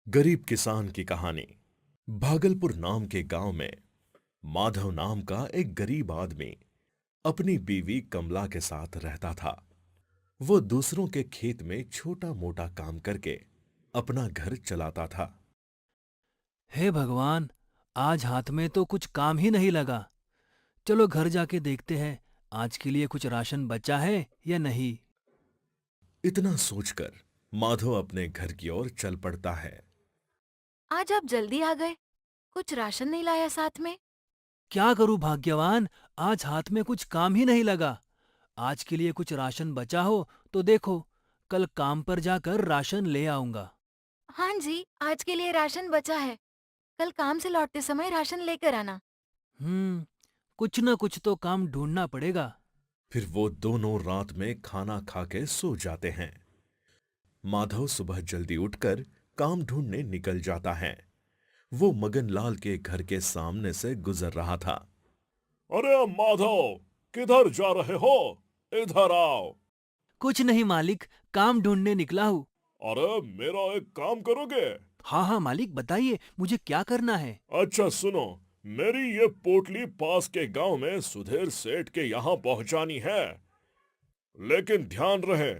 गरीब किसान की कहानी। भागलपुर नाम के गांव में माधव नाम का एक गरीब आदमी अपनी बीवी कमला के साथ रहता था। वो दूसरों के खेत में छोटा मोटा काम करके अपना घर चलाता था। हे भगवान! आज हाथ में तो कुछ काम ही नहीं लगा। चलो घर जाके देखते हैं, आज के लिए कुछ राशन बचा है या नहीं। इतना सोचकर माधव अपने घर की ओर चल पड़ता है। आज आप जल्दी आ गए। कुछ राशन नहीं लाया साथ में? क्या करूं भाग्यवान, आज हाथ में कुछ काम ही नहीं लगा। आज के लिए कुछ राशन बचा हो तो देखो, कल काम पर जाकर राशन ले आऊंगा। हाँ जी, आज के लिए राशन बचा है। कल काम से लौटते समय राशन लेकर आना। कुछ न कुछ तो काम ढूंढना पड़ेगा। फिर वो दोनों रात में खाना खा के सो जाते हैं। माधव सुबह जल्दी उठकर काम ढूंढने निकल जाता है। वो मगनलाल के घर के सामने से गुजर रहा था। अरे माधव, किधर जा रहे हो? इधर आओ। कुछ नहीं मालिक, काम ढूंढने निकला हूँ। अरे मेरा एक काम करोगे? हाँ हाँ मालिक, बताइए मुझे क्या करना है। अच्छा सुनो, मेरी ये पोटली पास के गांव में सुधीर सेठ के यहाँ पहुंचानी है। लेकिन ध्यान रहे,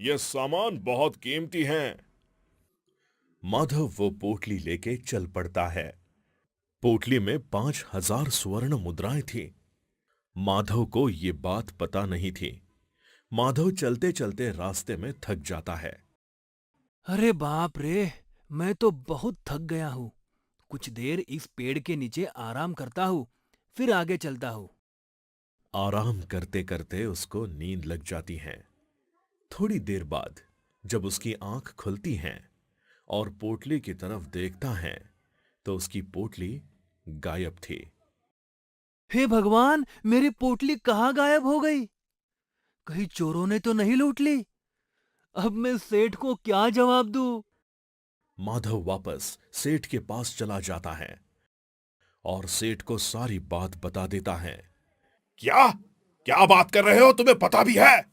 ये सामान बहुत कीमती है। माधव वो पोटली लेके चल पड़ता है। पोटली में 5,000 स्वर्ण मुद्राएं थी। माधव को ये बात पता नहीं थी। माधव चलते चलते रास्ते में थक जाता है। अरे बाप रे! मैं तो बहुत थक गया हूँ। कुछ देर इस पेड़ के नीचे आराम करता हूँ, फिर आगे चलता हूँ। आराम करते करते उसको नींद लग जाती है। थोड़ी देर बाद जब उसकी आंख खुलती है और पोटली की तरफ देखता है तो उसकी पोटली गायब थी। हे भगवान! मेरी पोटली कहाँ गायब हो गई? कहीं चोरों ने तो नहीं लूट ली? अब मैं सेठ को क्या जवाब दूँ? माधव वापस सेठ के पास चला जाता है और सेठ को सारी बात बता देता है। क्या क्या बात कर रहे हो? तुम्हें पता भी है?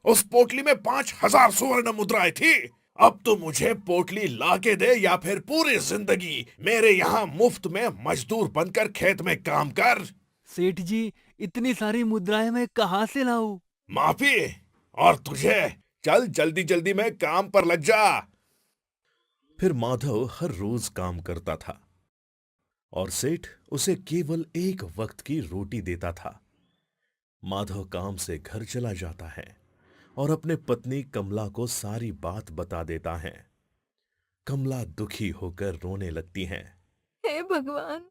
उस पोटली में 5,000 स्वर्ण मुद्राएं थी। अब तो मुझे पोटली लाके दे या फिर पूरी जिंदगी मेरे यहाँ मुफ्त में मजदूर बनकर खेत में काम कर। सेठ जी, इतनी सारी मुद्राएं मैं कहाँ से लाऊं? माफी? और तुझे? चल जल्दी जल्दी में काम पर लग जा। फिर माधव हर रोज काम करता था और सेठ उसे केवल एक वक्त की रोटी देता था। माधव काम से घर चला जाता है और अपने पत्नी कमला को सारी बात बता देता है। कमला दुखी होकर रोने लगती है। हे भगवान!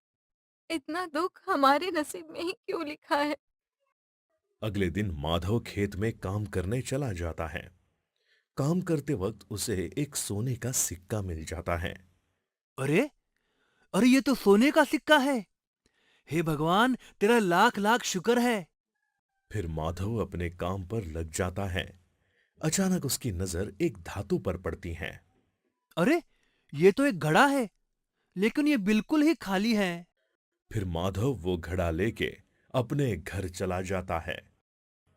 इतना दुख हमारे नसीब में ही क्यों लिखा है? अगले दिन माधव खेत में काम करने चला जाता है। काम करते वक्त उसे एक सोने का सिक्का मिल जाता है। अरे! अरे ये तो सोने का सिक्का है। हे भगवान, तेरा लाख लाख शुक्र है। फिर माधव अपने काम पर लग जाता है। अचानक उसकी नजर एक धातु पर पड़ती है। अरे! ये तो एक घड़ा है, लेकिन ये बिल्कुल ही खाली है। फिर माधव वो घड़ा लेके अपने घर चला जाता है।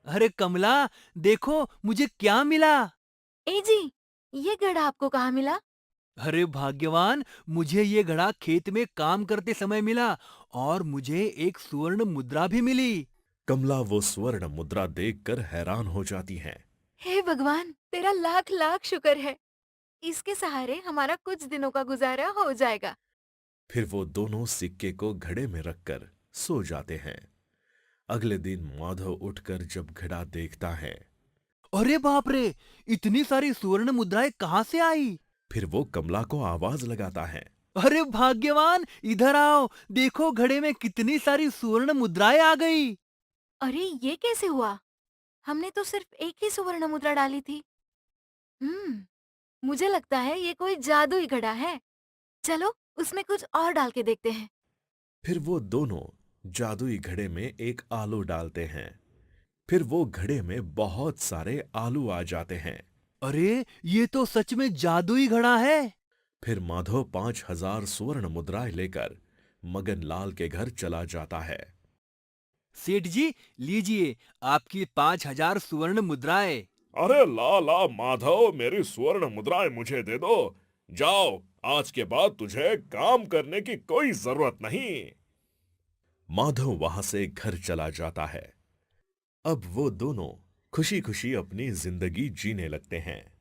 अरे कमला, देखो मुझे क्या मिला। ए जी, ये घड़ा आपको कहाँ मिला? अरे भाग्यवान, मुझे ये घड़ा खेत में काम करते समय मिला और मुझे एक सुवर्ण मुद्रा भी मिली। कमला वो स्वर्ण मुद्रा देखकर हैरान हो जाती है। हे भगवान! तेरा लाख लाख शुक्र है। इसके सहारे हमारा कुछ दिनों का गुजारा हो जाएगा। फिर वो दोनों सिक्के को घड़े में रखकर सो जाते हैं। अगले दिन माधव उठकर जब घड़ा देखता है, अरे बाप रे! इतनी सारी सुवर्ण मुद्राएं कहाँ से आई? फिर वो कमला को आवाज लगाता है। अरे भाग्यवान, इधर आओ, देखो घड़े में कितनी सारी सुवर्ण मुद्राएं आ गई। अरे ये कैसे हुआ? हमने तो सिर्फ एक ही सुवर्ण मुद्रा डाली थी। मुझे लगता है ये कोई जादुई घड़ा है। चलो उसमें कुछ और डाल के देखते हैं। फिर वो दोनों जादुई घड़े में एक आलू डालते हैं। फिर वो घड़े में बहुत सारे आलू आ जाते हैं। अरे, ये तो सच में जादुई घड़ा है। फिर माधव 5,000 स्वर्ण मुद्राएं लेकर मगनलाल के घर चला जाता है। सेठ जी, लीजिए आपकी 5,000 सुवर्ण मुद्राएं। अरे ला ला माधव, मेरी स्वर्ण मुद्राएं मुझे दे दो। जाओ आज के बाद तुझे काम करने की कोई जरूरत नहीं। माधव वहां से घर चला जाता है। अब वो दोनों खुशी खुशी अपनी जिंदगी जीने लगते हैं।